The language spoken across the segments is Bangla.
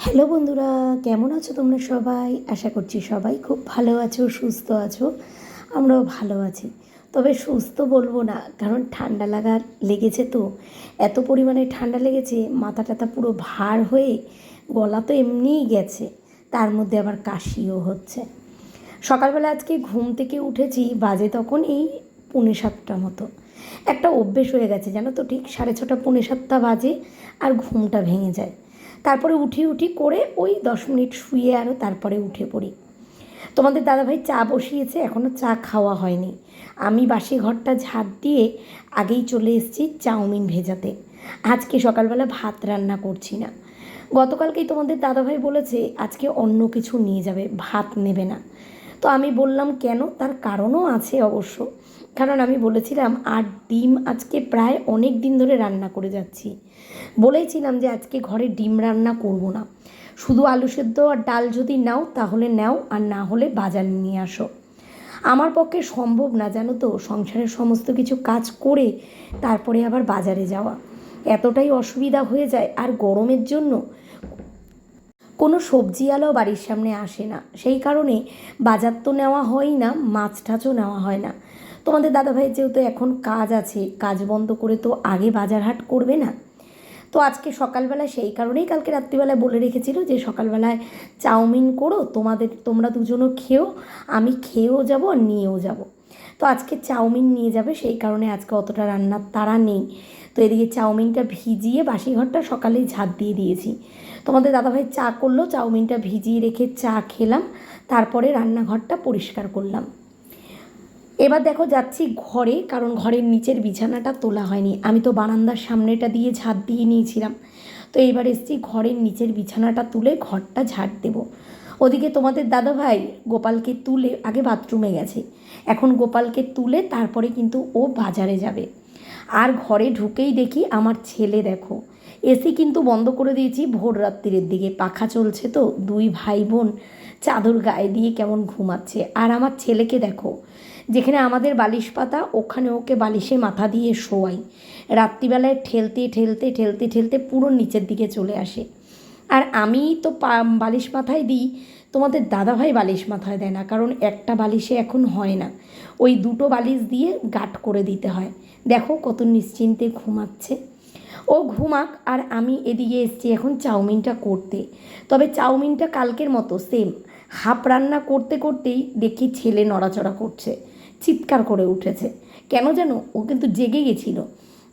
হ্যালো বন্ধুরা, কেমন আছো তোমরা সবাই? আশা করছি সবাই খুব ভালো আছো, সুস্থ আছো। আমরাও ভালো আছি। তবে সুস্থ বলবো না, কারণ ঠান্ডা লেগেছে তো। এত পরিমাণে ঠান্ডা লেগেছে, মাথা টাথা পুরো ভার হয়ে গলা তো এমনিই গেছে, তার মধ্যে আবার কাশিও হচ্ছে। সকালবেলা আজকে ঘুম থেকে উঠেছি, বাজে তখন এই 6:45 মতো। একটা অভ্যেস হয়ে গেছে জানো তো, ঠিক 6:30 6:45 বাজে আর ঘুমটা ভেঙে যায়। তারপরে উঠি করে ওই 10 মিনিট শুয়ে আরও তারপরে উঠে পড়ি। তোমাদের দাদাভাই চা বসিয়েছে, এখনও চা খাওয়া হয়নি। আমি বাসি ঘরটা ঝাড় দিয়ে আগেই চলে এসেছি চাউমিন ভেজাতে। আজকে সকালবেলা ভাত রান্না করছি না। গতকালকেই তোমাদের দাদাভাই বলেছে আজকে অন্য কিছু নিয়ে যাবে, ভাত নেবে না। তো আমি বললাম কেন, তার কারণও আছে অবশ্য। কারণ আমি বলেছিলাম আর ডিম আজকে প্রায় অনেক দিন ধরে রান্না করে যাচ্ছি। বলেইছিলাম যে আজকে ঘরে ডিম রান্না করব না, শুধু আলু সেদ্ধ আর ডাল যদি নাও তাহলে নাও, আর না হলে বাজার নিয়ে আসো। আমার পক্ষে সম্ভব না জানো তো, সংসারের সমস্ত কিছু কাজ করে তারপরে আবার বাজারে যাওয়া এতটাই অসুবিধা হয়ে যায়। আর গরমের জন্য কোনো সবজিওয়ালাও বাড়ির সামনে আসে না, সেই কারণে বাজার তো নেওয়া হয়ই না, মাছ টাছও নেওয়া হয় না। তোমাদের দাদাভাইয়ের যেহেতু এখন কাজ আছে, কাজ বন্ধ করে তো আগে বাজার হাট করবে না। তো আজকে সকালবেলা সেই কারণেই কালকে রাত্রিবেলায় বলে রেখেছিল যে সকালবেলায় চাউমিন করো, তোমরা দুজনও খেও, আমি খেয়েও যাব আর নিয়েও যাব। তো আজকে চাউমিন নিয়ে যাবে, সেই কারণে আজকে অতটা রান্নার তাড়া নেই। তো এদিকে চাউমিনটা ভিজিয়ে বাসি ঘরটা সকালেই ঝাঁট দিয়ে দিয়েছি। তোমাদের দাদাভাই চা করলো, চাউমিনটা ভিজিয়ে রেখে চা খেলাম, তারপরে রান্নাঘরটা পরিষ্কার করলাম। এবার দেখো যাচ্ছি ঘরে, কারণ ঘরের নিচের বিছানাটা তোলা হয়নি। আমি তো বারান্দার সামনেটা দিয়ে ঝাঁট দিয়ে নিয়েছিলাম। তো এইবার এসছি ঘরের নিচের বিছানাটা তুলে ঘরটা ঝাঁট দেবো। ওদিকে তোমাদের দাদাভাই গোপালকে তুলে আগে বাথরুমে গেছে, এখন গোপালকে তুলে তারপরে কিন্তু ও বাজারে যাবে। আর ঘরে ঢুকেই দেখি আমার ছেলে, দেখো এসি কিন্তু বন্ধ করে দিয়েছি ভোর রাত্রির দিকে, পাখা চলছে তো, দুই ভাই বোন চাদর গায়ে দিয়ে কেমন ঘুমাচ্ছে। আর আমার ছেলেকে দেখো, যেখানে আমাদের বালিশ পাতা ওখানে ওকে বালিশে মাথা দিয়ে শোয়াই, রাত্রিবেলায় ঠেলতে ঠেলতে ঠেলতে ঠেলতে পুরো নিচের দিকে চলে আসে। আর আমি তো বালিশ মাথায় দিই, তোমাদের দাদাভাই বালিশ মাথায় দেয় না, কারণ একটা বালিশে এখন হয় না, ওই দুটো বালিশ দিয়ে গাঁট করে দিতে হয়। দেখো কত নিশ্চিন্তে ঘুমাচ্ছে। ও ঘুমাক, আর আমি এদিকে এসছি এখন চাউমিনটা করতে। তবে চাউমিনটা কালকের মতো সেম হাফ রান্না করতে করতেই দেখি ছেলে নড়াচড়া করছে, চিৎকার করে উঠেছে। কেন জানো, ও কিন্তু জেগে গেছিল।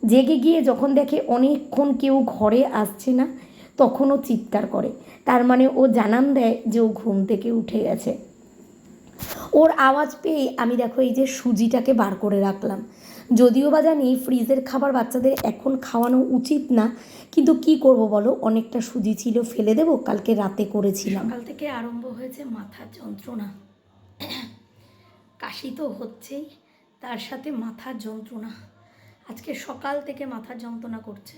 জেগে গিয়ে যখন দেখে অনেকক্ষণ কেউ ঘরে আসছে না, তখনও চিৎকার করে। তার মানে ও জানান দেয় যে ও ঘুম থেকে উঠে গেছে। ওর আওয়াজ পেয়ে আমি দেখো এই যে সুজিটাকে বার করে রাখলাম। যদিও বা জানি ফ্রিজের খাবার বাচ্চাদের এখন খাওয়ানো উচিত না, কিন্তু কি করব বলো, অনেকটা সুজি ছিল, ফেলে দেবো, কালকে রাতে করেছিলাম। সকাল থেকে আরম্ভ হয়েছে মাথার যন্ত্রণা, কাশি তো হচ্ছেই, তার সাথে মাথার যন্ত্রণা। আজকে সকাল থেকে মাথার যন্ত্রণা করছে।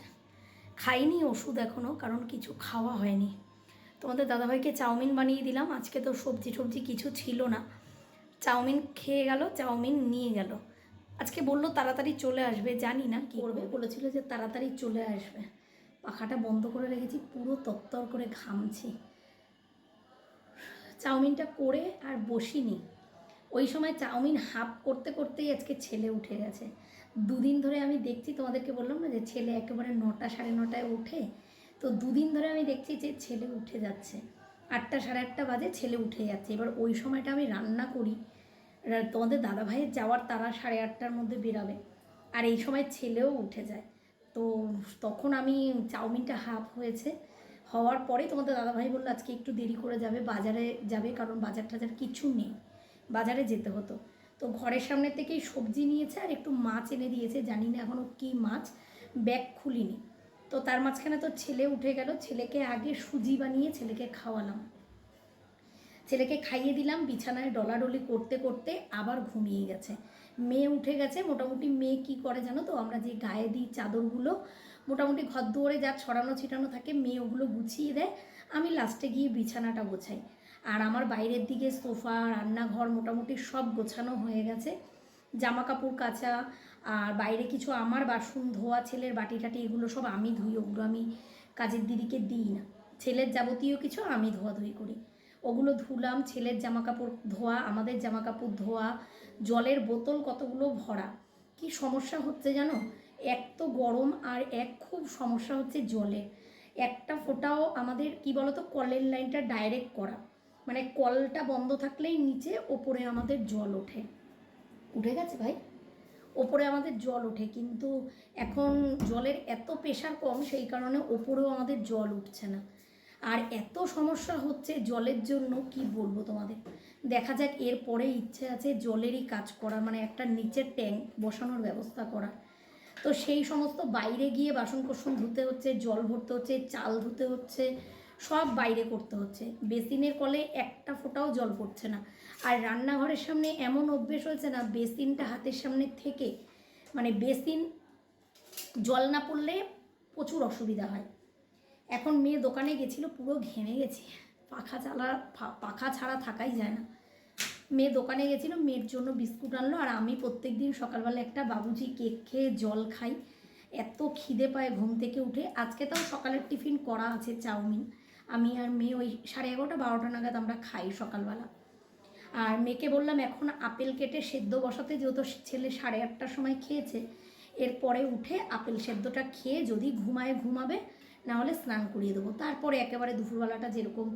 খাইনি ওষুধ এখনও, কারণ কিছু খাওয়া হয়নি। তোমাদের দাদাভাইকে চাউমিন বানিয়ে দিলাম, আজকে তো সবজি টবজি কিছু ছিল না, চাউমিন খেয়ে গেল, চাউমিন নিয়ে গেল। আজকে বললো তাড়াতাড়ি চলে আসবে, জানি না কী করবে, বলেছিল যে তাড়াতাড়ি চলে আসবে। পাখাটা বন্ধ করে রেখেছি, পুরো তত্তর করে ঘামছি। চাউমিনটা করে আর বসিনি, ওই সময় চাউমিন হাফ করতে করতেই আজকে ছেলে উঠে গেছে। দুদিন ধরে আমি দেখছি, তোমাদেরকে বললাম না যে ছেলে একেবারে 9টা 9:30টায় ওঠে, তো দুদিন ধরে আমি দেখছি যে ছেলে উঠে যাচ্ছে, 8টা 8:30 বাজে ছেলে উঠে যাচ্ছে। এবার ওই সময়টা আমি রান্না করি, তোমাদের দাদাভাইয়ের যাওয়ার তারা 8:30টার মধ্যে বেরাবে, আর এই সময় ছেলেও উঠে যায়। তো তখন আমি চাউমিনটা হাফ হয়েছে, হওয়ার পরে তোমাদের দাদাভাই বললো আজকে একটু দেরি করে যাবে, বাজারে যাবে, কারণ বাজার টাজার কিছু নেই, বাজারে যেতে হতো। তো ঘরের সামনে থেকেই সবজি নিয়েছে আর একটু মাছ এনে দিয়েছে, জানি না এখনও কী মাছ, ব্যাগ খুলিনি। তো তার মাঝখানে তো ছেলে উঠে গেল, ছেলেকে আগে সুজি বানিয়ে ছেলেকে খাওয়ালাম, ছেলেকে খাইয়ে দিলাম, বিছানায় ডলাডলি করতে করতে আবার ঘুমিয়ে গেছে। মেয়ে উঠে গেছে, মোটামুটি মেয়ে কি করে জানো তো, আমরা যে গায়ে দিই চাদরগুলো মোটামুটি ঘর দুয়ারে যা ছড়ানো ছিটানো থাকে মেয়ে ওগুলো গুছিয়ে দেয়, আমি লাস্টে গিয়ে বিছানাটা গোছাই। আর আমার বাইরের দিকে সোফা, রান্নাঘর মোটামুটি সব গোছানো হয়ে গেছে, জামা কাপড় কাচা, আর বাইরে কিছু আমার বাসন ধোয়া, ছেলের বাটি টাটি এগুলো সব আমি ধুই, ওগুলো আমি কাজের দিদিকে দিই না, ছেলের যাবতীয় কিছু আমি ধোয়াধুয়ি করি, ওগুলো ধুলাম, ছেলের জামা কাপড় ধোয়া, আমাদের জামা কাপড় ধোয়া, জলের বোতল কতগুলো ভরা। কি সমস্যা হচ্ছে জানো, এক তো গরম আর এক খুব সমস্যা হচ্ছে জলের। একটা ফোঁটাও আমাদের কি বলতো, কলের লাইনটা ডাইরেক্ট করা, মানে কলটা বন্ধ থাকলেই নিচে ওপরে আমাদের জল ওঠে। উঠে গেছে ভাই, ওপরে আমাদের জল ওঠে, কিন্তু এখন জলের এত প্রেশার কম, সেই কারণে ওপরেও আমাদের জল উঠছে না। আর এত সমস্যা হচ্ছে জলের জন্য, কি বলবো তোমাদের। দেখা যাক, এরপরে ইচ্ছে আছে জলেরই কাজ করার, মানে একটা নিচের ট্যাঙ্ক বসানোর ব্যবস্থা করার। তো সেই সমস্ত বাইরে গিয়ে বাসন কোসন ধুতে হচ্ছে, জল ভরতে হচ্ছে, চাল ধুতে হচ্ছে, সব বাইরে করতে হচ্ছে। বেসিনের কলে একটা ফোঁটাও জল পড়ছে না। আর রান্নাঘরের সামনে এমন অভ্যেস হয়েছে না, বেসিনটা হাতের সামনে থেকে, মানে বেসিন জল না পড়লে প্রচুর অসুবিধা হয়। এখন মেয়ে দোকানে গেছিলো, পুরো ঘেমে গেছি, পাখা ছাড়া থাকাই যায় না। মেয়ে দোকানে গেছিলো, মেয়ের জন্য বিস্কুট আনলো, আর আমি প্রত্যেক দিন সকালবেলা একটা বাবুজি কেক খেয়ে জল খাই। এত খিদে পায় ঘুম থেকে উঠে। আজকে তাও সকালের টিফিন করা আছে, চাউমিন। আমি আর মেয়ে ওই 11:30 12টা নাগাদ আমরা খাই সকালবেলা। আর মেয়েকে বললাম এখন আপেল কেটে সেদ্ধ বসাতে, যেহেতু ছেলে 8:30টার সময় খেয়েছে, এরপরে উঠে আপেল সেদ্ধটা খেয়ে যদি ঘুমাবে, না হলে স্নান করিয়ে দেবো। তারপরে একেবারে দুপুরবেলাটা যেরকম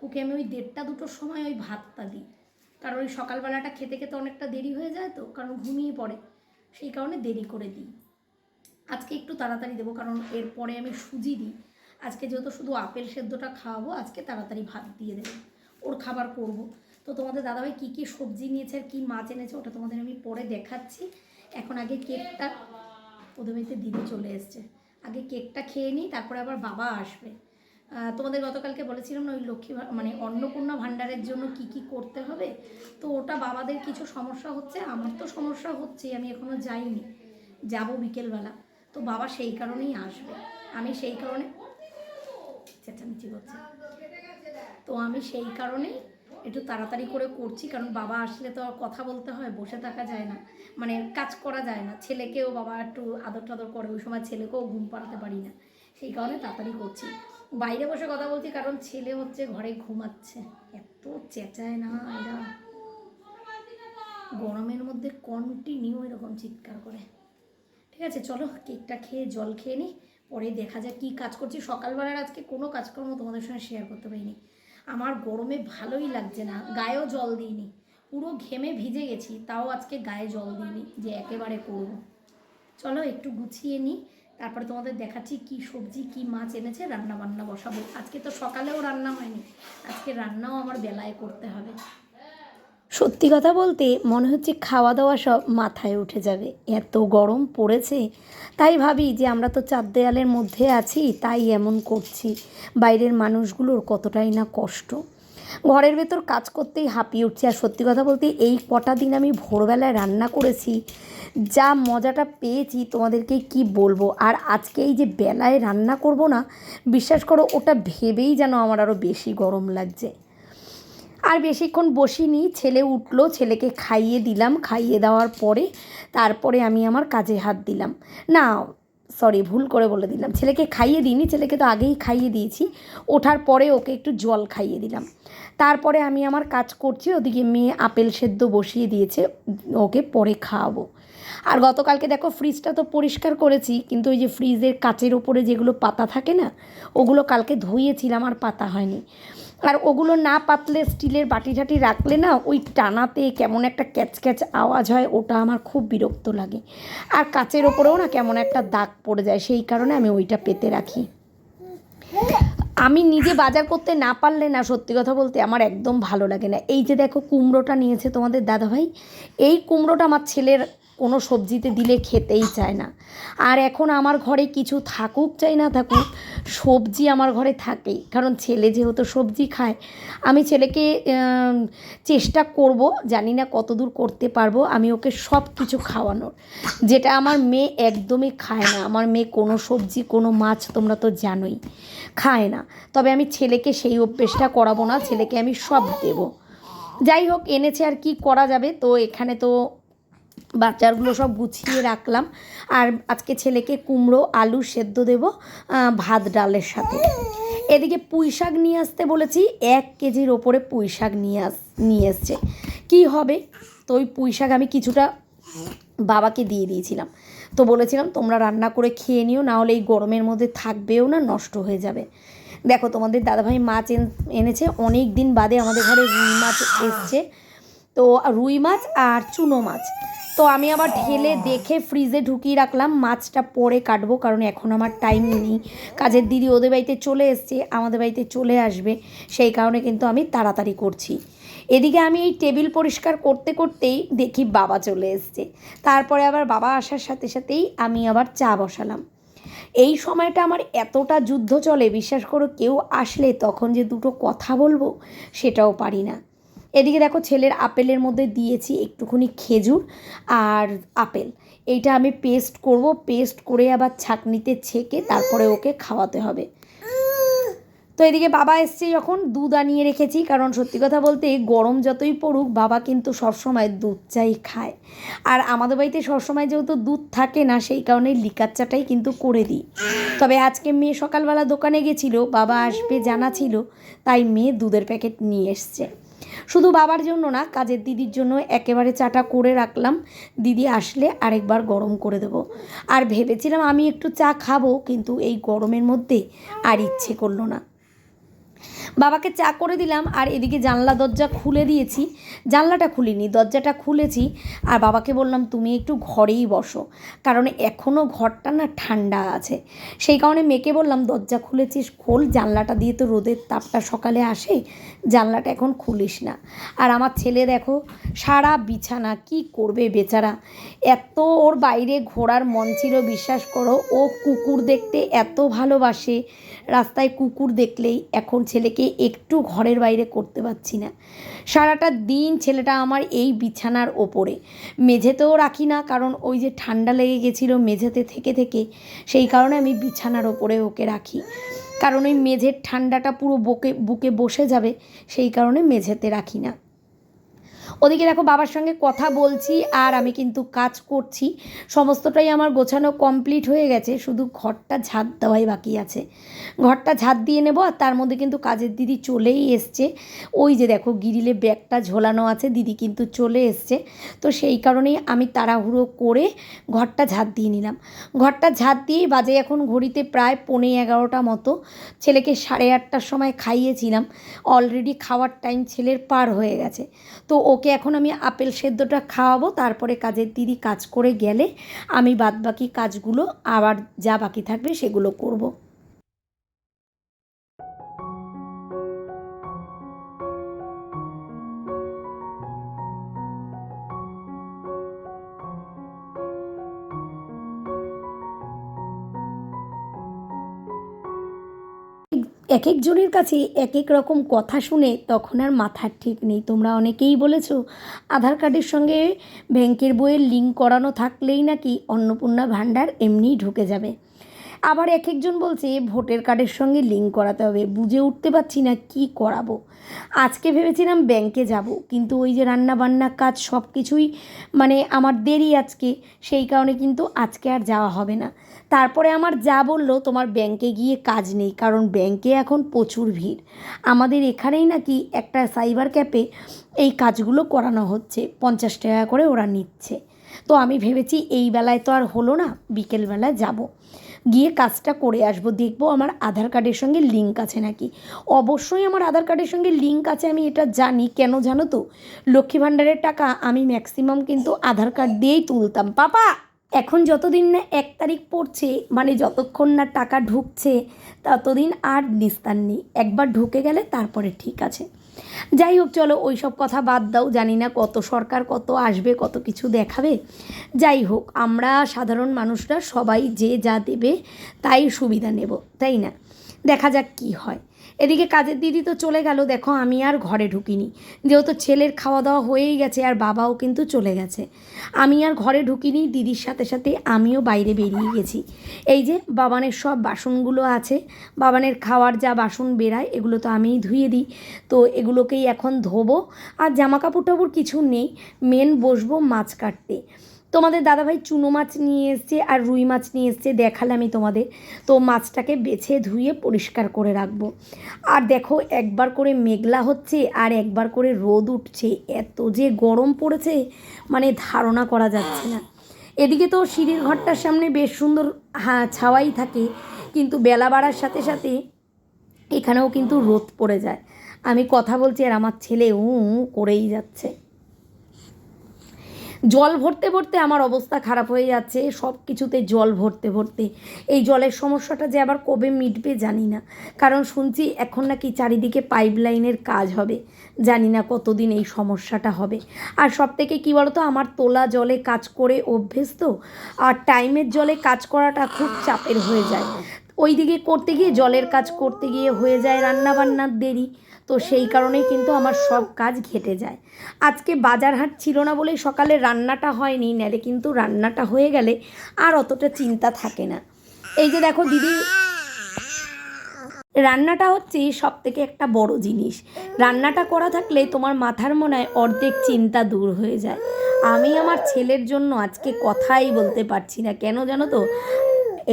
ওকে আমি ওই 1:30 2টোর সময় ওই ভাতটা দিই, কারণ ওই সকালবেলাটা খেতে খেতে অনেকটা দেরি হয়ে যায়, তো কারণ ঘুমিয়ে পড়ে, সেই কারণে দেরি করে দিই। আজকে একটু তাড়াতাড়ি দেবো, কারণ এরপরে আমি সুজি দিই। আজকে যেহেতু শুধু আপেল সেদ্ধটা খাওয়াবো, আজকে তাড়াতাড়ি ভাত দিয়ে দেবো, ওর খাবার করব। তো তোমাদের দাদাভাই কী কী সবজি নিয়েছে আর কী মাছ এনেছে ওটা তোমাদের আমি পরে দেখাচ্ছি। এখন আগে কেকটা, ওদের বাড়িতে দিদি চলে এসছে, আগে কেকটা খেয়ে নিই, তারপরে আবার বাবা আসবে। তোমাদের গতকালকে বলেছিলাম না, ওই লক্ষ্মী মানে অন্নপূর্ণা ভাণ্ডারের জন্য কি কি করতে হবে, তো ওটা বাবাদের কিছু সমস্যা হচ্ছে, আমার তো সমস্যা হচ্ছেই, আমি এখনও যাইনি, যাব বিকেলবেলা। তো বাবা সেই কারণেই আসবে, আমি সেই কারণে চেঁচামেচি করছে, তো আমি সেই কারণেই একটু তাড়াতাড়ি করে করছি, কারণ বাবা আসলে তো আর কথা বলতে হয়, বসে থাকা যায় না, মানে কাজ করা যায় না। ছেলেকেও বাবা একটু আদর টাদর করে, ওই সময় ছেলেকেও ঘুম পাড়াতে পারি না, সেই কারণে তাড়াতাড়ি করছি। বাইরে বসে কথা বলছি কারণ ছেলে হচ্ছে ঘরে ঘুমাচ্ছে, এত চেঁচায় না এরা, গরমের মধ্যে কন্টিনিউ এরকম চিৎকার করে। ঠিক আছে, চলো কেকটা খেয়ে জল খেয়ে নিই, পরে দেখা যাক কী কাজ করছি। সকালবেলার আজকে কোনো কাজকর্ম তোমাদের সঙ্গে শেয়ার করতে পারিনি, আমার গরমে ভালোই লাগছে না, গায়েও জল দিইনি, পুরো ঘেমে ভিজে গেছি, তাও আজকে গায়ে জল দিইনি যে একেবারে করবো। চলো একটু গুছিয়ে নিই, তারপরে তোমাদের দেখাচ্ছি কি সবজি কি মাছ এনেছে, রান্না বান্না বসাবো। আজকে তো সকালেও রান্না হয়নি, আজকে রান্নাও আমার বেলায় করতে হবে। সত্যি কথা বলতে মনে হচ্ছে খাওয়া দাওয়া সব মাথায় উঠে যাবে, এত গরম পড়েছে। তাই ভাবি যে আমরা তো 4 দেয়ালের মধ্যে আছি, তাই এমন করছি, বাইরের মানুষগুলোর কতটাই না কষ্ট। ঘরের ভেতর কাজ করতেই হাঁপিয়ে উঠছি। আর সত্যি কথা বলতে এই কটা দিন আমি ভোরবেলায় রান্না করেছি, যা মজাটা পেয়েছি তোমাদেরকে কি বলবো। আর আজকে এই যে বেলায় রান্না করব না, বিশ্বাস করো ওটা ভেবেই যেন আমার আরও বেশি গরম লাগছে। আর বেশিক্ষণ বসিনি, ছেলে উঠলো, ছেলেকে খাইয়ে দিলাম, খাইয়ে দেওয়ার পরে তারপরে আমি আমার কাজে হাত দিলাম। না সরি, ভুল করে বলে দিলাম, ছেলেকে খাইয়ে দিইনি, ছেলেকে তো আগেই খাইয়ে দিয়েছি, ওঠার পরে ওকে একটু জল খাইয়ে দিলাম, তারপরে আমি আমার কাজ করছি। ওদিকে মেয়ে আপেল সেদ্ধ বসিয়ে দিয়েছে, ওকে পরে খাওয়াবো। আর গতকালকে দেখো ফ্রিজটা তো পরিষ্কার করেছি, কিন্তু ওই যে ফ্রিজের কাচের ওপরে যেগুলো পাতা থাকে না, ওগুলো কালকে ধুয়েছিলাম আর পাতা হয়নি। আর ওগুলো না পাতলে স্টিলের বাটি ঝাটি রাখলে না, ওই টানাতে কেমন একটা ক্যাচ ক্যাচ আওয়াজ হয়, ওটা আমার খুব বিরক্ত লাগে। আর কাচের ওপরেও না কেমন একটা দাগ পড়ে যায়, সেই কারণে আমি ওইটা পেতে রাখি। আমি নিজে বাজার করতে না পারলে না, সত্যি কথা বলতে আমার একদম ভালো লাগে না। এই যে দেখো কুমড়োটা নিয়েছে তোমাদের দাদাভাই, এই কুমড়োটা আমার ছেলের কোনো সবজিতে দিলে খেতেই চায় না। আর এখন আমার ঘরে কিছু থাকুক চাই না থাকুক, সবজি আমার ঘরে থাকেই, কারণ ছেলে যেহেতু সবজি খায়। আমি ছেলেকে চেষ্টা করব, জানি না কতদূর করতে পারবো, আমি ওকে সব কিছু খাওয়ানোর, যেটা আমার মেয়ে একদমই খায় না। আমার মেয়ে কোনো সবজি কোনো মাছ তোমরা তো জানোই খায় না, তবে আমি ছেলেকে সেই অভ্যেসটা করাবো না, ছেলেকে আমি সব দেব। যাই হোক, এনেছে আর কি করা যাবে। তো এখানে তো বাচ্চাগুলো সব গুছিয়ে রাখলাম, আর আজকে ছেলেকে কুমড়ো আলু সেদ্ধ দেব ভাত ডালের সাথে। এদিকে পুঁই শাক নিয়ে আসতে বলেছি, 1 কেজির ওপরে পুঁই শাক নিয়ে এসছে। কী হবে, তো ওই পুঁই শাক আমি কিছুটা বাবাকে দিয়ে দিয়েছিলাম। তো বলেছিলাম তোমরা রান্না করে খেয়ে নিও, না হলে এই গরমের মধ্যে থাকবেও না, নষ্ট হয়ে যাবে। দেখো তোমাদের দাদাভাই মাছ এনেছে, অনেক দিন বাদে আমাদের ঘরে রুই মাছ এসছে। তো রুই মাছ আর চুনো মাছ, তো আমি আবার ঢেলে দেখে ফ্রিজে ঢুকিয়ে রাখলাম। মাছটা পরে কাটবো, কারণ এখন আমার টাইম নেই। কাজের দিদি ওদের বাড়িতে চলে এসছে, আমাদের বাড়িতে চলে আসবে, সেই কারণে কিন্তু আমি তাড়াতাড়ি করছি। এদিকে আমি এই টেবিল পরিষ্কার করতে করতেই দেখি বাবা চলে এসছে। তারপরে আবার বাবা আসার সাথে সাথেই আমি আবার চা বসালাম। এই সময়টা আমার এতটা যুদ্ধ চলে, বিশ্বাস করো, কেউ আসলে তখন যে দুটো কথা বলবো সেটাও পারি না। এদিকে দেখো ছেলের আপেলের মধ্যে দিয়েছি একটুখানি খেজুর আর আপেল, এইটা আমি পেস্ট করব, পেস্ট করে আবার ছাঁকনিতে ছেঁকে তারপরে ওকে খাওয়াতে হবে। তো এদিকে বাবা এসছে যখন, দুধ আনিয়ে রেখেছি, কারণ সত্যি কথা বলতে গরম যতই পড়ুক বাবা কিন্তু সবসময় দুধ চাই খায়। আর আমাদের বাড়িতে সবসময় যেহেতু দুধ থাকে না, সেই কারণে লিকার চাটাই কিন্তু করে দিই। তবে আজকে মেয়ে সকালবেলা দোকানে গেছিলো, বাবা আসবে জানা ছিল, তাই মেয়ে দুধের প্যাকেট নিয়ে এসছে। শুধু বাবার জন্য না, কাজের দিদির জন্য একেবারে চাটা করে রাখলাম, দিদি আসলে আরেকবার গরম করে দেবো। আর ভেবেছিলাম আমি একটু চা খাবো, কিন্তু এই গরমের মধ্যে আর ইচ্ছে করলো না। বাবাকে চা করে দিলাম, আর এদিকে জানলা দরজা খুলে দিয়েছি, জানলাটা খুলিনি, দরজাটা খুলেছি। আর বাবাকে বললাম তুমি একটু ঘরেই বসো, কারণ এখনও ঘরটা না ঠান্ডা আছে। সেই কারণে মেয়েকে বললাম দরজা খুলেছিস খোল, জানলাটা দিয়ে তো রোদের তাপটা সকালে আসে, জানলাটা এখন খুলিস না। আর আমার ছেলে দেখো সারা বিছানা, কি করবে বেচারা, এত ওর বাইরে ঘোরার মন ছিল, বিশ্বাস করো। ও কুকুর দেখতে এত ভালোবাসে, রাস্তায় কুকুর দেখলেই এখন ছেলেকে একটু ঘরের বাইরে করতে পারছি না। সারাটা দিন ছেলেটা আমার এই বিছানার ওপরে, মেঝেতেও রাখি না, কারণ ওই যে ঠান্ডা লেগে গেছিলো মেঝেতে থেকে থেকে, সেই কারণে আমি বিছানার ওপরে ওকে রাখি, কারণ ওই মেঝের ঠান্ডাটা পুরো বুকে বসে যাবে, সেই কারণে মেঝেতে রাখি না। ওদিকে দেখো বাবার সঙ্গে কথা বলছি আর আমি কিন্তু কাজ করছি, সমস্তটাই আমার গোছানো কমপ্লিট হয়ে গেছে, শুধু ঘরটা ঝাঁট দেওয়াই বাকি আছে। ঘরটা ঝাঁট দিয়ে নেব, আর তার মধ্যে কিন্তু কাজের দিদি চলেই এসছে। ওই যে দেখো গ্রিলে ব্যাগটা ঝোলানো আছে, দিদি কিন্তু চলে এসছে। তো সেই কারণেই আমি তাড়াহুড়ো করে ঘরটা ঝাঁট দিয়ে নিলাম। ঘরটা ঝাঁট দিয়েই বাজে এখন ঘড়িতে প্রায় 11:15 মতো। ছেলেকে 8:30টার সময় খাইয়েছিলাম, অলরেডি খাওয়ার টাইম ছেলের পার হয়ে গেছে। তো ওকে এখন আমি আপেল সেদ্ধটা খাওয়াবো, তারপরে কাজের দিদি কাজ করে গেলে আমি বাদবাকি কাজগুলো আবার যা বাকি থাকবে সেগুলো করব। এক একজনের কাছে এক এক রকম কথা শুনে তখন আর মাথার ঠিক নেই। তোমরা অনেকেই বলেছো আধার কার্ডের সঙ্গে ব্যাংকের বইয়ের লিঙ্ক করানো থাকলেই নাকি অন্নপূর্ণা ভাণ্ডার এমনিই ঢুকে যাবে। আবার এক একজন বলছে ভোটার কার্ডের সঙ্গে লিঙ্ক করাতে হবে। বুঝে উঠতে পারছি না কি করাবো। আজকে ভেবেছিলাম ব্যাংকে যাব, কিন্তু ওই যে রান্না বান্না কাজ সব কিছুই মানে আমার দেরি আজকে, সেই কারণে কিন্তু আজকে আর যাওয়া হবে না। তারপরে আমার যা বললো তোমার ব্যাংকে গিয়ে কাজ নেই, কারণ ব্যাংকে এখন প্রচুর ভিড়। আমাদের এখানেই নাকি একটা সাইবার ক্যাফে এই কাজগুলো করানো হচ্ছে, 50 টাকা করে ওরা নিচ্ছে। তো আমি ভেবেছি এই বেলায় তো আর হলো না, বিকেলবেলায় যাব, গিয়ে কাজটা করে আসবো, দেখবো আমার আধার কার্ডের সঙ্গে লিঙ্ক আছে নাকি। অবশ্যই আমার আধার কার্ডের সঙ্গে লিঙ্ক আছে, আমি এটা জানি। কেন জানো তো, লক্ষ্মী ভাণ্ডারের টাকা আমি ম্যাক্সিমাম কিন্তু আধার কার্ড দিয়েই তুলতাম। পাপা এখন যতদিন না 1 তারিখ পড়ছে, মানে যতক্ষণ না টাকা ঢুকছে ততদিন আর নিস্তার নেই, একবার ঢুকে গেলে তারপরে ঠিক আছে। যাই হোক চলো ওই সব কথা বাদ দাও, জানি না কত সরকার কত আসবে, কত কিছু দেখাবে। যাই হোক আমরা সাধারণ মানুষরা সবাই যে যা দেবে তাই সুবিধা নেব, তাই না? দেখা যাক কি হয়। এদিকে কাজের দিদি তো চলে গেল, দেখো আমি আর ঘরে ঢুকিনি, যেহেতু ছেলের খাওয়া দাওয়া হয়েই গেছে আর বাবাও কিন্তু চলে গেছে। আমি আর ঘরে ঢুকিনি, দিদির সাথে সাথে আমিও বাইরে বেরিয়ে গেছি। এই যে বাবানের সব বাসনগুলো আছে, বাবানের খাওয়ার যা বাসন বেরায় এগুলো তো আমিই ধুয়ে দিই, তো এগুলোকেই এখন ধোবো। আর জামা কাপড় টাপড় কিছু নেই, মেন বসবো মাছ কাটতে। তোমাদের দাদাভাই চুনো মাছ নিয়ে এসছে আর রুই মাছ নিয়ে এসছে, দেখালে আমি তোমাদের। তো মাছটাকে বেছে ধুয়ে পরিষ্কার করে রাখবো। আর দেখো একবার করে মেঘলা হচ্ছে আর একবার করে রোদ উঠছে, এত যে গরম পড়েছে মানে ধারণা করা যাচ্ছে না। এদিকে তো সিঁড়ির ঘরটার সামনে বেশ সুন্দর ছাওয়াই থাকে, কিন্তু বেলা বাড়ার সাথে সাথে এখানেও কিন্তু রোদ পড়ে যায়। আমি কথা বলছি আর আমার ছেলে করেই যাচ্ছে। জল ভরতে ভরতে আমার অবস্থা খারাপ হয়ে যাচ্ছে, সব কিছুতে জল ভরতে ভরতে। এই জলের সমস্যাটা যে আবার কবে মিটবে জানি না, কারণ শুনছি এখন নাকি চারিদিকে পাইপ লাইনের কাজ হবে। জানি না কতদিন এই সমস্যাটা হবে। আর সব থেকে কী বলতো, আমার তোলা জলে কাজ করে অভ্যেস তো, আর টাইমের জলে কাজ করাটা খুব চাপের হয়ে যায়। ওই দিকে করতে গিয়ে জলের কাজ করতে গিয়ে হয়ে যায় রান্নাবান্নার দেরি, তো সেই কারণেই কিন্তু আমার সব কাজ ঘেটে যায়। আজকে বাজার হাট ছিল না বলেই সকালে রান্নাটা হয়নি, নাহলে কিন্তু রান্নাটা হয়ে গেলে আর অতটা চিন্তা থাকে না। এই যে দেখো দিদি, রান্নাটা হচ্ছে সব থেকে একটা বড় জিনিস। রান্নাটা করা থাকলে তোমার মাথার মনে হয় অর্ধেক চিন্তা দূর হয়ে যায়। আমি আমার ছেলের জন্য আজকে কথাই বলতে পারছি না, কেন জানো তো,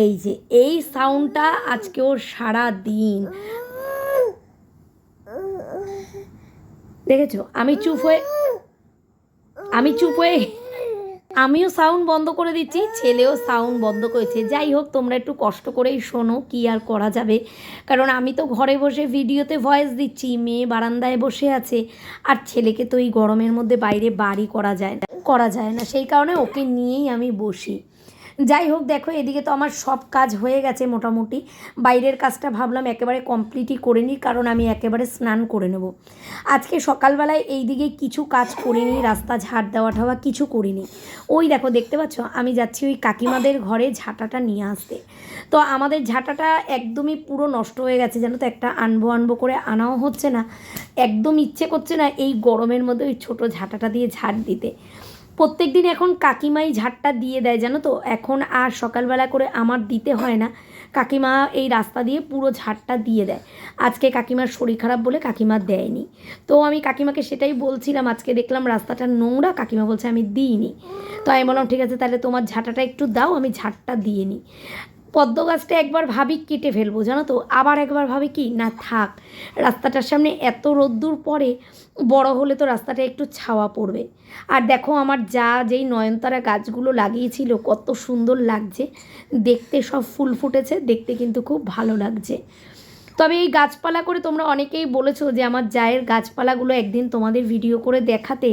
এই যে এই সাউন্ডটা আজকে ওর সারা দিন। দেখেছো আমি চুপ হয়ে আমিও সাউন্ড বন্ধ করে দিচ্ছি, ছেলেও সাউন্ড বন্ধ করেছে। যাই হোক, তোমরা একটু কষ্ট করেই শোনো, কি আর করা যাবে। কারণ আমি তো ঘরে বসে ভিডিওতে ভয়েস দিচ্ছি, মেয়ে বারান্দায় বসে আছে, আর ছেলেকে তো এই গরমের মধ্যে বাইরে বাড়ি করা যায় না, সেই কারণে ওকে নিয়েই আমি বসি। যাই হোক, দেখো এদিকে তো আমার সব কাজ হয়ে গেছে মোটামুটি। বাইরের কাজটা ভাবলাম একেবারে কমপ্লিটই করে নিই, কারণ আমি একেবারে স্নান করে নেব। আজকে সকালবেলায় এই দিকে কিছু কাজ করিনি, রাস্তা ঝাড় দেওয়া ঠাওয়া কিছু করিনি। ওই দেখো দেখতে পাচ্ছ, আমি যাচ্ছি ওই কাকিমাদের ঘরে ঝাঁটাটা নিয়ে আসতে। তো আমাদের ঝাঁটাটা একদমই পুরো নষ্ট হয়ে গেছে জানো তো, একটা আনবো করে আনাও হচ্ছে না, একদম ইচ্ছে করছে না এই গরমের মধ্যে ওই ছোটো ঝাঁটাটা দিয়ে ঝাড় দিতে। প্রত্যেক দিন এখন কাকিমাই ঝাড়টা দিয়ে দেয় জানো তো, এখন আর সকালবেলা করে আমার দিতে হয় না, কাকিমা এই রাস্তা দিয়ে পুরো ঝাড়টা দিয়ে দেয়। আজকে কাকিমার শরীর খারাপ বলে কাকিমা দেয়নি। তো আমি কাকিমাকে সেটাই বলছিলাম, আজকে দেখলাম রাস্তাটা নোংরা, কাকিমা বলছে আমি দিইনি। তো আমি বললাম ঠিক আছে, তাহলে তোমার ঝাঁটাটা একটু দাও, আমি ঝাড়টা দিয়ে নিই। পদ্ম গাছটা একবার ভাবি কেটে ফেলবো জানো তো, আবার একবার ভাবি কি না থাক, রাস্তাটার সামনে এত রোদ্দুর পড়ে, বড় হলে তো রাস্তাটা একটু ছাওয়া পড়বে। আর দেখো আমার যেই নয়নতারা গাছগুলো লাগিয়েছিল কত সুন্দর লাগছে দেখতে, সব ফুল ফুটেছে, দেখতে কিন্তু খুব ভালো লাগছে। তবে এই গাছপালা করে তোমরা অনেকেই বলেছো যে আমার জায়ের গাছপালাগুলো একদিন তোমাদের ভিডিও করে দেখাতে,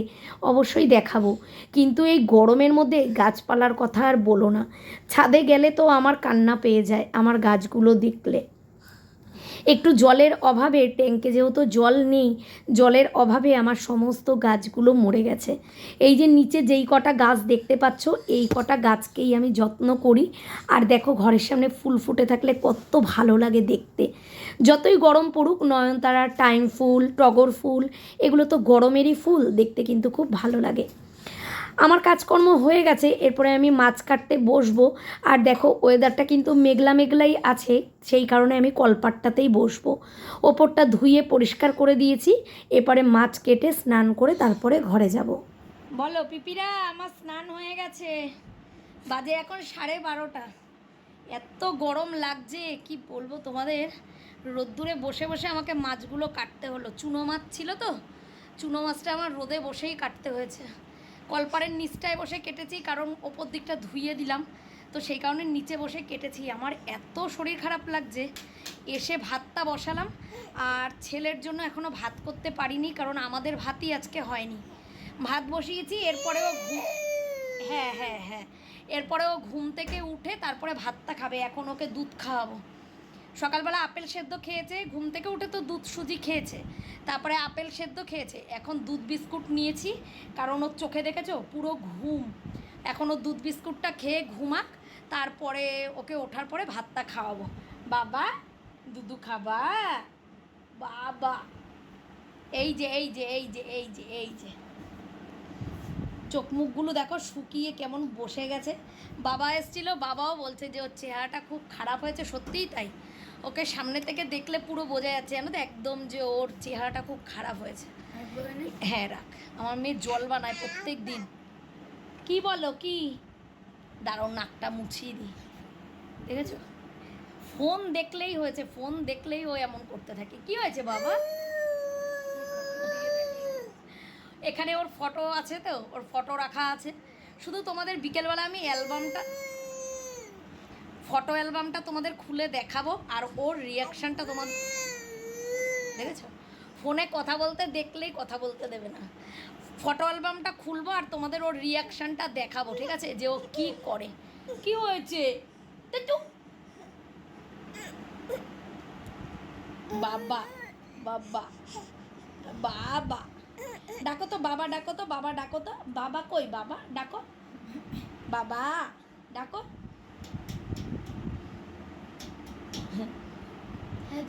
অবশ্যই দেখাবো। কিন্তু এই গরমের মধ্যে গাছপালার কথা আর বলো না, ছাদে গেলে তো আমার কান্না পেয়ে যায় আমার গাছগুলো দেখলে। একটু জলের অভাবে, ট্যাঙ্কে যেহেতু জল নেই, জলের অভাবে আমার সমস্ত গাছগুলো মরে গেছে। এই যে নিচে যেই কটা গাছ দেখতে পাচ্ছ, এই কটা গাছকেই আমি যত্ন করি। আর দেখো ঘরের সামনে ফুল ফুটে থাকলে কত ভালো লাগে দেখতে। যতই গরম পড়ুক, নয়নতারা, টাইম ফুল, টগর ফুল, এগুলো তো গরমেরই ফুল, দেখতে কিন্তু খুব ভালো লাগে। আমার কাজকর্ম হয়ে গেছে, এরপরে আমি মাছ কাটতে বসবো। আর দেখো ওয়েদারটা কিন্তু মেঘলা মেঘলাই আছে, সেই কারণে আমি কলপাটটাতেই বসবো। ওপরটা ধুয়ে পরিষ্কার করে দিয়েছি, এরপরে মাছ কেটে স্নান করে তারপরে ঘরে যাব। বলো পিপিরা, আমার স্নান হয়ে গেছে, বাজে এখন 12:30। এত গরম লাগছে কি বলবো তোমাদের, রোদ্দুরে বসে বসে আমাকে মাছগুলো কাটতে হলো। চুনো মাছ ছিল তো, চুনো মাছটা আমার রোদে বসেই কাটতে হয়েছে। কলপারের নিচটায় বসে কেটেছি, কারণ ওপর দিকটা ধুয়ে দিলাম, তো সেই কারণে নিচে বসে কেটেছি। আমার এত শরীর খারাপ লাগছে, এসে ভাতটা বসালাম। আর ছেলের জন্য এখনও ভাত করতে পারিনি, কারণ আমাদের ভাতই আজকে হয়নি। ভাত বসিয়েছি, এরপরেও হ্যাঁ, এরপরেও ঘুম থেকে উঠে তারপরে ভাতটা খাবে। এখন ওকে দুধ খাওয়াবো। সকালবেলা আপেল সেদ্ধ খেয়েছে, ঘুম থেকে উঠে তো দুধ সুজি খেয়েছে, তারপরে আপেল সেদ্ধ খেয়েছে, এখন দুধ বিস্কুট নিয়েছি, কারণ ওর চোখে দেখেছো পুরো ঘুম। এখন ও দুধ বিস্কুটটা খেয়ে ঘুমাক, তারপরে ওকে ওঠার পরে ভাতটা খাওয়াবো। বাবা দুধু খাবা? বাবা এই যে চোখ মুখগুলো দেখো শুকিয়ে কেমন বসে গেছে। বাবা এসেছিলো, বাবাও বলছে যে ওর চেহারাটা খুব খারাপ হয়েছে, সত্যিই তাই। ওকে সামনে থেকে দেখলে পুরো বোঝা যাচ্ছে জানো তো, একদম যে ওর চেহারাটা খুব খারাপ হয়েছে। হ্যাঁ রাখ, আমার মেয়ে জল বানায় প্রত্যেক দিন। কি বলো কি? দাঁড়াও নাকটা মুছিয়ে দিই। দেখেছো, ফোন দেখলেই হয়েছে, ফোন দেখলেই ও এমন করতে থাকে। কি হয়েছে বাবা? এখানে ওর ফটো আছে, তো ওর ফটো রাখা আছে। শুধু তোমাদের বিকেলবেলা আমি ফটো অ্যালবামটা তোমাদের খুলে দেখাবো, আর ওর রিয়াকশানটা তোমাদের দেখেছো, ফোনে কথা বলতে দেখলেই কথা বলতে দেবে না। ফটো অ্যালবামটা খুলবো আর তোমাদের ওর রিয়াকশানটা দেখাবো, ঠিক আছে, যে ও কী করে। কি হয়েছে? বাবা বাবা বাবা ডাকো তো, বাবা ডাকো তো, বাবা ডাকো তো, বাবা কই, বাবা ডাকো, বাবা ডাকো।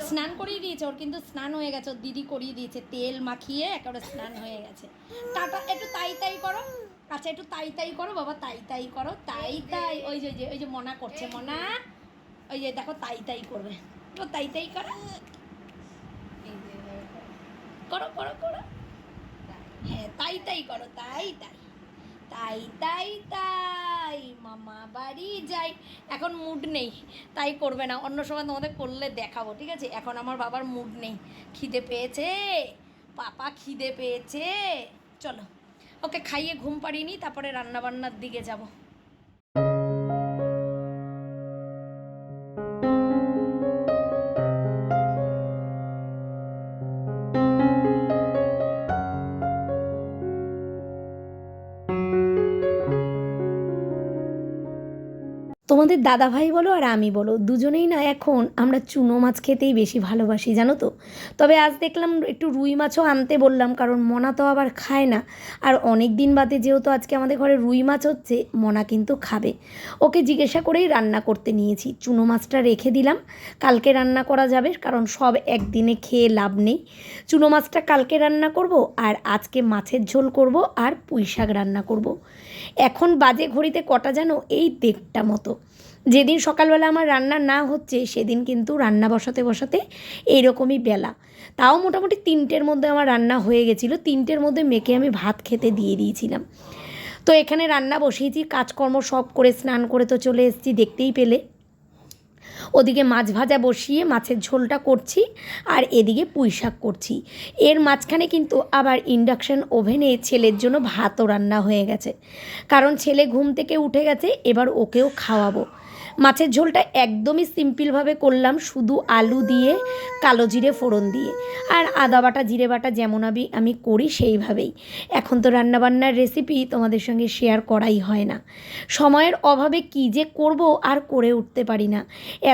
স্নান করিয়ে দিয়েছে ওর, কিন্তু স্নান হয়ে গেছে, ওর দিদি করিয়ে দিয়েছে, তেল মাখিয়ে একেবারে স্নান হয়ে গেছে। টাটা, একটু তাই তাই করো। আচ্ছা একটু তাই তাই করো বাবা, তাই তাই করো, তাই তাই। ওই যে মনা করছে, মনা ওই যে দেখো তাই তাই করবে, তো তাই তাই করো, করো করো করো, হ্যাঁ তাই তাই করো, তাই তাই তাই তাই তাই, মামা বাড়ি যাই। এখন মুড নেই, তাই করবে না, অন্য সময় তোমাদের করলে দেখাবো, ঠিক আছে। এখন আমার বাবার মুড নেই, খিদে পেয়েছে, পাপা খিদে পেয়েছে, চলো ওকে খাইয়ে ঘুম পাড়িয়ে নিই, তারপরে রান্নাবান্নার দিকে যাবো। তোমাদের দাদাভাই বলো আর আমি বলো, দুজনেই না এখন আমরা চুনো মাছ খেতেই বেশি ভালোবাসি, জানো তো। তবে আজ দেখলাম একটু রুই মাছও আনতে বললাম, কারণ মনা তো আবার খায় না। আর অনেক দিন বাদে যেহেতু আজকে আমাদের ঘরে রুই মাছ হচ্ছে, মনা কিন্তু খাবে। ওকে জিজ্ঞাসা করেই রান্না করতে নিয়েছি। চুনো মাছটা রেখে দিলাম, কালকে রান্না করা যাবে, কারণ সব একদিনে খেয়ে লাভ নেই। চুনো মাছটা কালকে রান্না করব, আর আজকে মাছের ঝোল করব, আর পুঁই শাক রান্না করব। এখন বাজে ঘড়িতে কটা জানো, এই 1:30 মতো। যেদিন সকালবেলা আমার রান্না না হচ্ছে, সেদিন কিন্তু রান্না বসাতে বসাতে এইরকমই বেলা। তাও মোটামুটি 3টের মধ্যে আমার রান্না হয়ে গেছিলো, 3টের মধ্যে মেয়েকে আমি ভাত খেতে দিয়ে দিয়েছিলাম। তো এখানে রান্না বসিয়েছি, কাজকর্ম সব করে স্নান করে তো চলে এসেছি, দেখতেই পেলে। ওদিকে মাছ ভাজা বসিয়ে মাছের ঝোলটা করছি, আর এদিকে পুঁই শাক করছি। এর মাঝখানে কিন্তু আবার ইন্ডাকশান ওভেনে ছেলের জন্য ভাতও রান্না হয়ে গেছে, কারণ ছেলে ঘুম থেকে উঠে গেছে, এবার ওকেও খাওয়াবো। মাছের ঝোলটা একদমই সিম্পলভাবে করলাম, শুধু আলু দিয়ে কালো জিরে ফোড়ন দিয়ে, আর আদা বাটা জিরে বাটা যেমন আমি করি সেইভাবেই। এখন তো রান্নাবান্নার রেসিপি তোমাদের সঙ্গে শেয়ার করাই হয় না, সময়ের অভাবে কী যে করব আর করে উঠতে পারি না।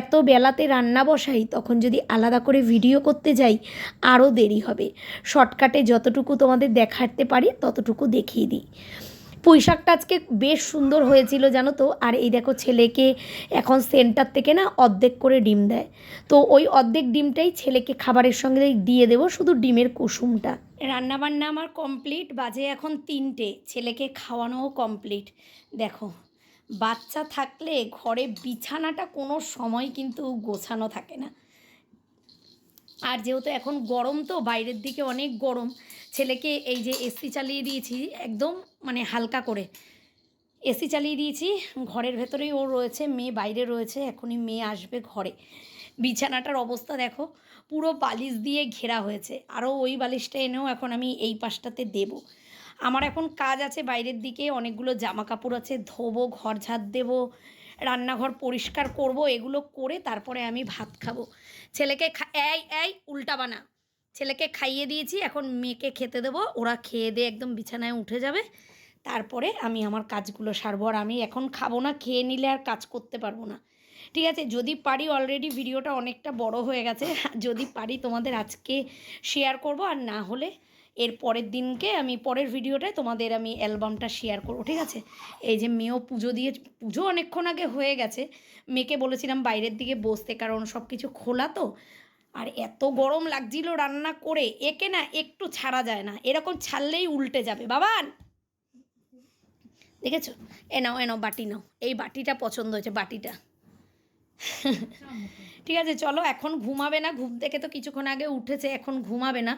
এত বেলাতে রান্না বসাই, তখন যদি আলাদা করে ভিডিও করতে যাই আরও দেরি হবে। শর্টকাটে যতটুকু তোমাদের দেখাতে পারি ততটুকু দেখিয়ে দিই। পুঁই শাকটা আজকে বেশ সুন্দর হয়েছিল, জানো তো। আর এই দেখো, ছেলেকে এখন সেন্টার থেকে না অর্ধেক করে ডিম দেয়, তো ওই অর্ধেক ডিমটাই ছেলেকে খাবারের সঙ্গে দিয়ে দেবো, শুধু ডিমের কুসুমটা। রান্নাবান্না আমার কমপ্লিট, বাজে এখন 3টে, ছেলেকে খাওয়ানোও কমপ্লিট। দেখো, বাচ্চা থাকলে ঘরে বিছানাটা কোনো সময় কিন্তু গোছানো থাকে না। আর যেহেতু এখন গরম, তো বাইরের দিকে অনেক গরম, ছেলেকে এই যে এসি চালিয়ে দিয়েছি, একদম মানে হালকা করে এসি চালিয়ে দিয়েছি, ঘরের ভেতরেই ও রয়েছে, মেয়ে বাইরে রয়েছে, এখনই মেয়ে আসবে ঘরে। বিছানাটার অবস্থা দেখো, পুরো বালিশ দিয়ে ঘেরা হয়েছে, আরও ওই বালিশটা এনেও এখন আমি এই পাশটাতে দেবো। আমার এখন কাজ আছে বাইরের দিকে, অনেকগুলো জামা কাপড় আছে, ধোবো, ঘর ঝাড় দেবো, রান্নাঘর পরিষ্কার করব, এগুলো করে তারপরে আমি ভাত খাবো। ছেলেকে এই উল্টা বানা, ছেলেকে খাইয়ে দিয়েছি, এখন মেয়েকে খেতে দেবো, ওরা খেয়ে দিয়ে একদম বিছানায় উঠে যাবে, তারপরে আমি আমার কাজগুলো সারবো। আর আমি এখন খাবো না, খেয়ে নিলে আর কাজ করতে পারবো না, ঠিক আছে। যদি পারি, অলরেডি ভিডিওটা অনেকটা বড় হয়ে গেছে, যদি পারি তোমাদের আজকে শেয়ার করব, আর না হলে এর পরের দিনকে আমি পরের ভিডিওটায় তোমাদের আমি অ্যালবামটা শেয়ার করবো, ঠিক আছে। এই যে মেয়েও পুজো দিয়ে, পুজো অনেকক্ষণ আগে হয়ে গেছে, মেয়েকে বলেছিলাম বাইরের দিকে বসতে, কারণ সব কিছু খোলা তো। আর এত গরম লাগছিল রান্না করে, একে না একটু ছাড়া যায় না, এরকম ছাড়লেই উল্টে যাবে। বাবান, দেখেছো, এ নাও বাটি নাও, এই বাটিটা পছন্দ হয়েছে, বাটিটা, ঠিক আছে, চলো এখন ঘুমাবে না, ঘুম থেকে তো কিছুক্ষণ আগে উঠেছে, এখন ঘুমাবে না,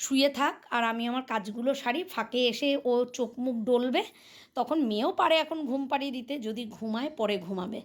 শুয়ে থাক আর আমি আমার কাজগুলো সারি। ফাঁকে এসে ও চোখ মুখ ডলবে, তখন মেয়েও পারে এখন ঘুম পাড়িয়ে দিতে, যদি ঘুমায় পরে ঘুমাবে।